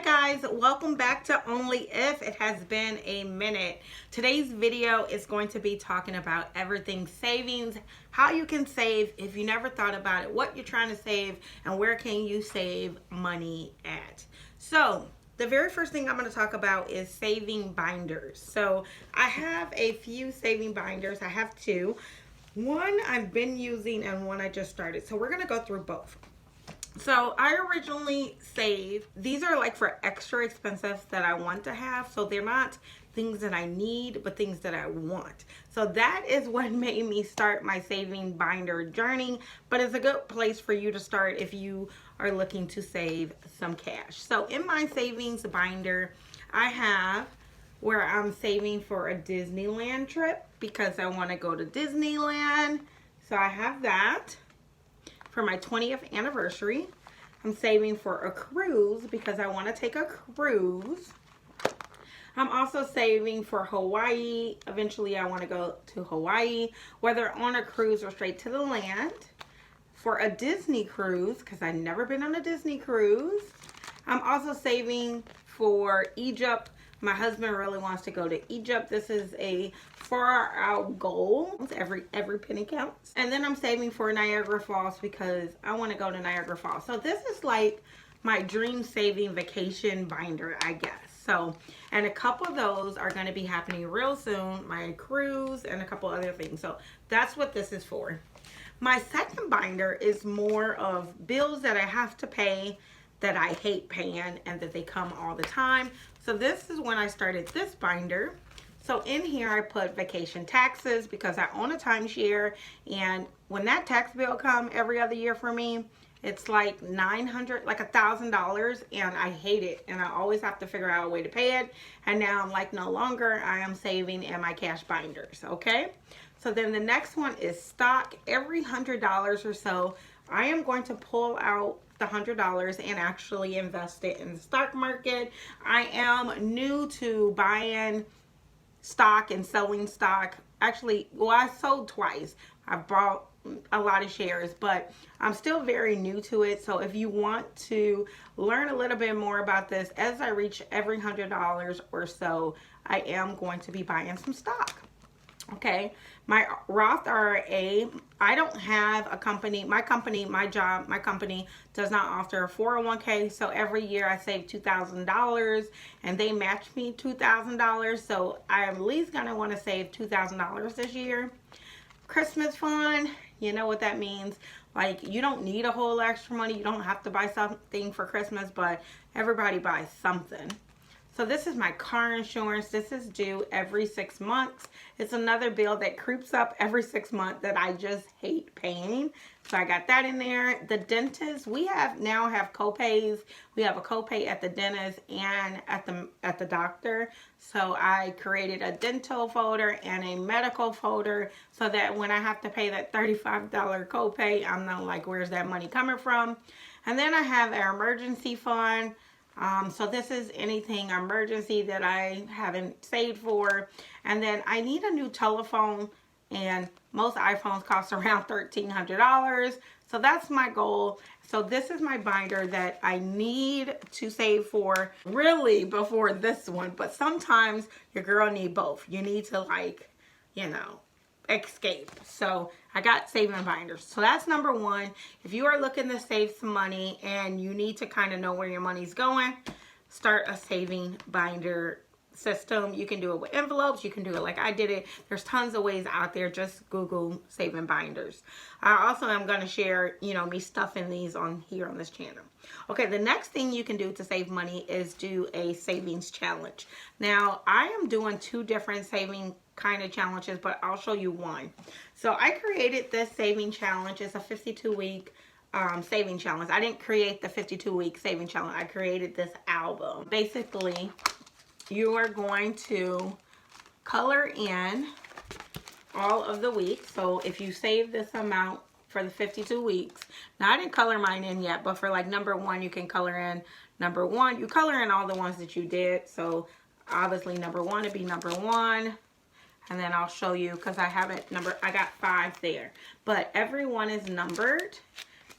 guys, welcome back to Only If. It has been a minute. Today's video is going to be talking about everything savings, how you can save if you never thought about it, what you're trying to save, and where can you save money at. So the very first thing I'm going to talk about is saving binders. So I have a few saving binders. I have two. One I've been using and one I just started. So we're going to go through both. So I originally saved, these are like for extra expenses that I want to have. So they're not things that I need, but things that I want. So that is what made me start my saving binder journey. But it's a good place for you to start if you are looking to save some cash. So in my savings binder, I have where I'm saving for a Disneyland trip because I want to go to Disneyland. So I have that. For my 20th anniversary. I'm saving for a cruise because I want to take a cruise. I'm also saving for Hawaii. Eventually I want to go to Hawaii, whether on a cruise or straight to the land. For a Disney cruise, because I've never been on a Disney cruise. I'm also saving for Egypt. My husband really wants to go to Egypt. This is a far out goal. Every penny counts. And then I'm saving for Niagara Falls because I want to go to Niagara Falls. So this is like my dream saving vacation binder, I guess. So, and a couple of those are going to be happening real soon. My cruise and a couple other things. So that's what this is for. My second binder is more of bills that I have to pay that I hate paying and that they come all the time. So this is when I started this binder. So in here I put vacation taxes because I own a timeshare, and when that tax bill comes every other year for me, it's like $900, like $1,000, and I hate it, and I always have to figure out a way to pay it. And now I'm like, no longer, I am saving in my cash binders, okay? So then the next one is stock. Every $100 or so, I am going to pull out the $100 and actually invest it in the stock market. I am new to buying stock and selling stock. Actually, well, I sold twice. I bought a lot of shares, but I'm still very new to it. So if you want to learn a little bit more about this, as I reach every $100 or so, I am going to be buying some stock. Okay, my Roth IRA, I don't have a company. My company does not offer a 401k. So every year I save $2,000 and they match me $2,000. So I'm at least going to want to save $2,000 this year. Christmas fund, you know what that means. Like, you don't need a whole extra money. You don't have to buy something for Christmas, but everybody buys something. So this is my car insurance. This is due every 6 months. It's another bill that creeps up every 6 months that I just hate paying. So I got that in there. The dentist, we now have co-pays. We have a co-pay at the dentist and at the doctor. So I created a dental folder and a medical folder so that when I have to pay that $35 co-pay, I'm not like, where's that money coming from? And then I have our emergency fund. So this is anything emergency that I haven't saved for. And then I need a new telephone, and most iPhones cost around $1,300. So that's my goal. So this is my binder that I need to save for really before this one. But sometimes your girl need both. You need to, like, you know, escape. So I got saving binders. So that's number one. If you are looking to save some money and you need to kind of know where your money's going, start a saving binder system. You can do it with envelopes. You can do it like I did it. There's tons of ways out there. Just Google saving binders. I also am going to share, you know, me stuffing these on here on this channel. Okay, the next thing you can do to save money is do a savings challenge. Now, I am doing two different saving kind of challenges, but I'll show you one. So I created this saving challenge. It's a 52-week saving challenge. I didn't create the 52-week saving challenge. I created this album. Basically, you are going to color in all of the weeks. So if you save this amount for the 52 weeks, now I didn't color mine in yet, but for like number one, you can color in number one. You color in all the ones that you did. So obviously number one would be number one. And then I'll show you, because I got 5 there. But every one is numbered.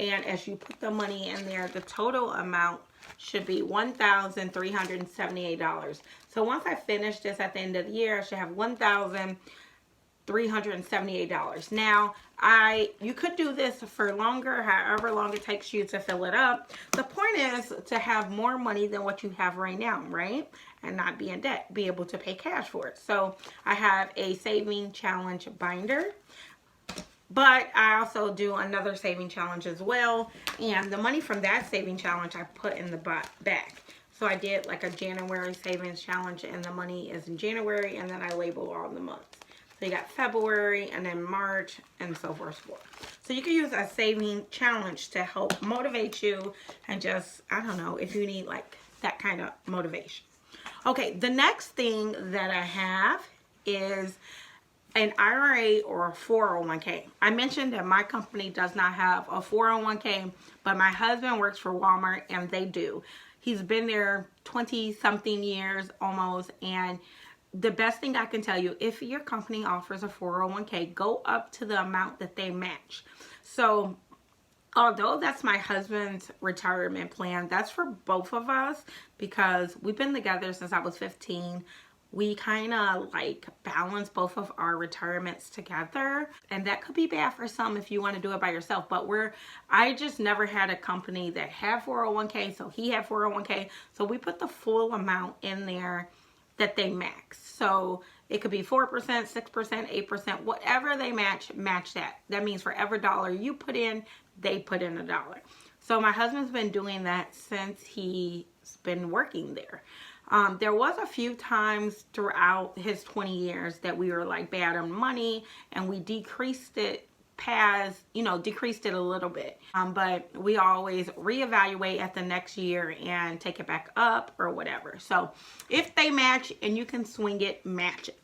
And as you put the money in there, the total amount should be $1,378. So once I finish this at the end of the year, I should have $1,378. Now, you could do this for longer, however long it takes you to fill it up. The point is to have more money than what you have right now, right? And not be in debt, be able to pay cash for it. So I have a saving challenge binder, but I also do another saving challenge as well. And the money from that saving challenge I put in the back. So I did like a January savings challenge, and the money is in January, and then I label all the months. So you got February, and then March, and so forth. So you can use a saving challenge to help motivate you, and just, I don't know, if you need like that kind of motivation. Okay, the next thing that I have is an IRA or a 401k. I mentioned that my company does not have a 401k, but my husband works for Walmart and they do. He's been there 20 something years almost, and the best thing I can tell you, if your company offers a 401k, go up to the amount that they match. So although that's my husband's retirement plan, that's for both of us because we've been together since I was 15. We kind of like balance both of our retirements together, and that could be bad for some if you want to do it by yourself. But I just never had a company that had 401k, so he had 401k, so we put the full amount in there that they max. So it could be 4%, 6%, 8%, whatever they match that. That means for every dollar you put in, they put in $1. So my husband's been doing that since he's been working there. There was a few times throughout his 20 years that we were like bad on money, and we decreased it decreased it a little bit. But we always reevaluate at the next year and take it back up or whatever. So if they match and you can swing it, match it.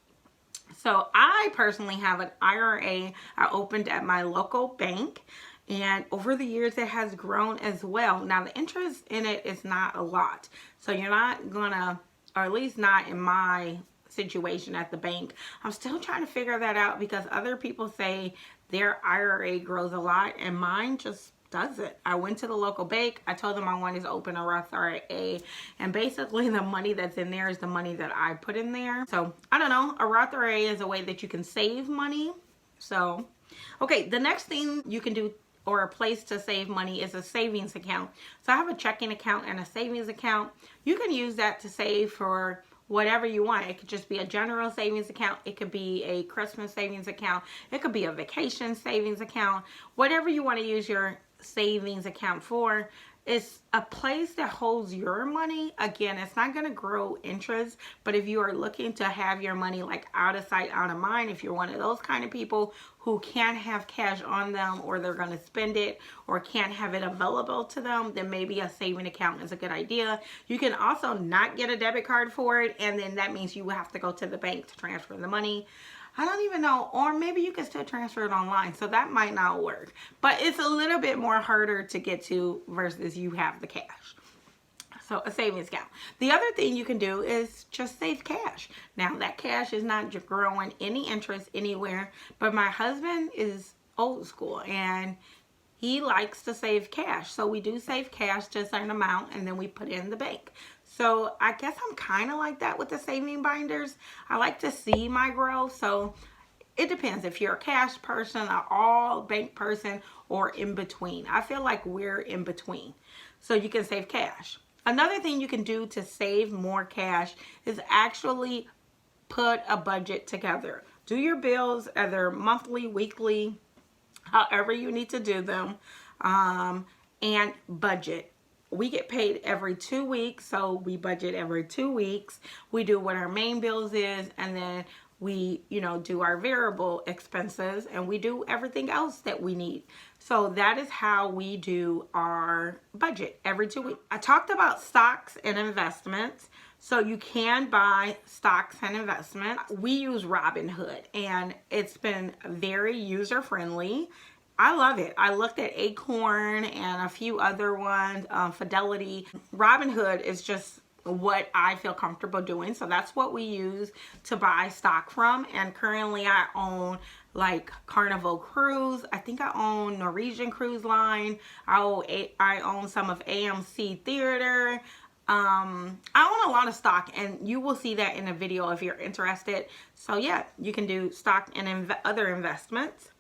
So I personally have an IRA I opened at my local bank, and over the years it has grown as well. Now the interest in it is not a lot, so you're not gonna, or at least not in my situation at the bank. I'm still trying to figure that out because other people say their IRA grows a lot and mine just doesn't. I went to the local bank, I told them I wanted to open a Roth IRA, and basically the money that's in there is the money that I put in there. So I don't know, a Roth IRA is a way that you can save money. So okay, the next thing you can do, or a place to save money, is a savings account. So I have a checking account and a savings account. You can use that to save for whatever you want. It could just be a general savings account. It could be a Christmas savings account. It could be a vacation savings account. Whatever you want to use your savings account for. It's a place that holds your money. Again, it's not going to grow interest, but if you are looking to have your money like out of sight, out of mind, if you're one of those kind of people who can't have cash on them, or they're going to spend it, or can't have it available to them, then maybe a saving account is a good idea. You can also not get a debit card for it, and then that means you have to go to the bank to transfer the money. I don't even know, or maybe you can still transfer it online, so that might not work. But it's a little bit more harder to get to versus you have the cash. So a savings account. The other thing you can do is just save cash. Now that cash is not growing any interest anywhere, but my husband is old school and he likes to save cash. So we do save cash to a certain amount and then we put it in the bank. So I guess I'm kind of like that with the saving binders. I like to see my growth. So it depends if you're a cash person, an all bank person, or in between. I feel like we're in between. So you can save cash. Another thing you can do to save more cash is actually put a budget together. Do your bills either monthly, weekly, however you need to do them, and budget. We get paid every 2 weeks, so we budget every 2 weeks. We do what our main bills is, and then we, do our variable expenses, and we do everything else that we need. So that is how we do our budget every 2 weeks. I talked about stocks and investments. So you can buy stocks and investments. We use Robinhood, and it's been very user-friendly. I love it. I looked at Acorn and a few other ones, Fidelity. Robinhood is just what I feel comfortable doing. So that's what we use to buy stock from. And currently I own like Carnival Cruise. I think I own Norwegian Cruise Line. I own some of AMC Theater. I own a lot of stock, and you will see that in a video if you're interested. So yeah, you can do stock and other investments.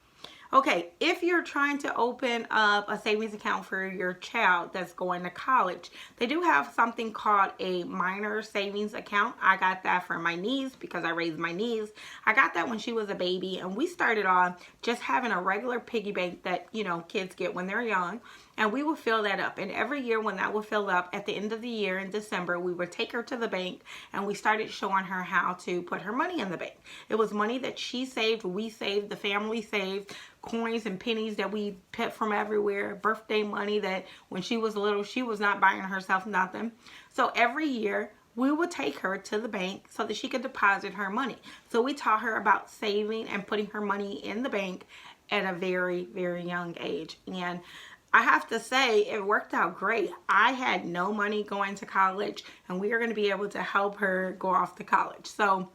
Okay, if you're trying to open up a savings account for your child that's going to college, they do have something called a minor savings account. I got that for my niece because I raised my niece. I got that when she was a baby, and we started on just having a regular piggy bank that, you know, kids get when they're young. And we would fill that up. And every year when that would fill up at the end of the year in December, we would take her to the bank and we started showing her how to put her money in the bank. It was money that she saved, we saved, the family saved, coins and pennies that we picked from everywhere, birthday money that when she was little, she was not buying herself nothing. So every year, we would take her to the bank so that she could deposit her money. So we taught her about saving and putting her money in the bank at a very, very young age. And I have to say, it worked out great. I had no money going to college, and we are going to be able to help her go off to college. So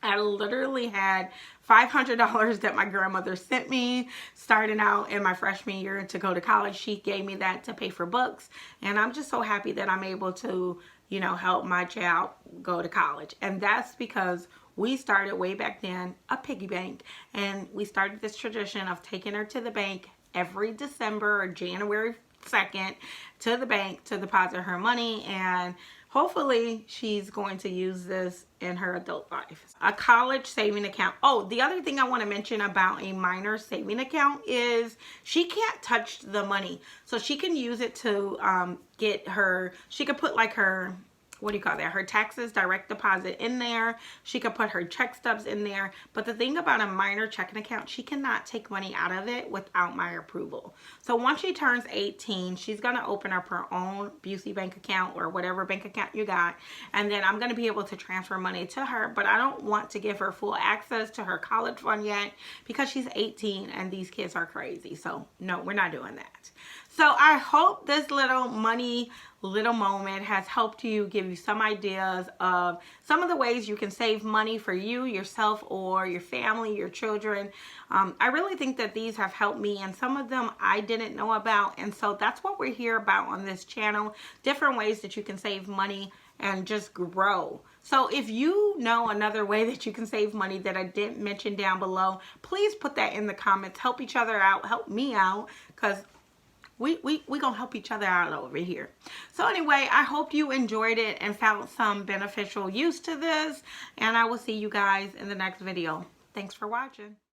I literally had $500 that my grandmother sent me starting out in my freshman year to go to college. She gave me that to pay for books, and I'm just so happy that I'm able to, you know, help my child go to college. And that's because we started way back then a piggy bank, and we started this tradition of taking her to the bank every December or January 2nd to the bank to deposit her money, and hopefully she's going to use this in her adult life. A college saving account. Oh, the other thing I want to mention about a minor saving account is she can't touch the money. So she can use it to get her, she could put like her, what do you call that? Her taxes, direct deposit in there. She could put her check stubs in there. But the thing about a minor checking account, she cannot take money out of it without my approval. So once she turns 18, she's going to open up her own Busey bank account or whatever bank account you got. And then I'm going to be able to transfer money to her. But I don't want to give her full access to her college fund yet because she's 18 and these kids are crazy. So no, we're not doing that. So I hope this little moment has helped you, give you some ideas of some of the ways you can save money for you, yourself, or your family, your children. I really think that these have helped me, and some of them I didn't know about. And so that's what we're here about on this channel, different ways that you can save money and just grow. So if you know another way that you can save money that I didn't mention down below, please put that in the comments. Help each other out. Help me out, because we gonna help each other out over here. So anyway, I hope you enjoyed it and found some beneficial use to this, and I will see you guys in the next video. Thanks for watching.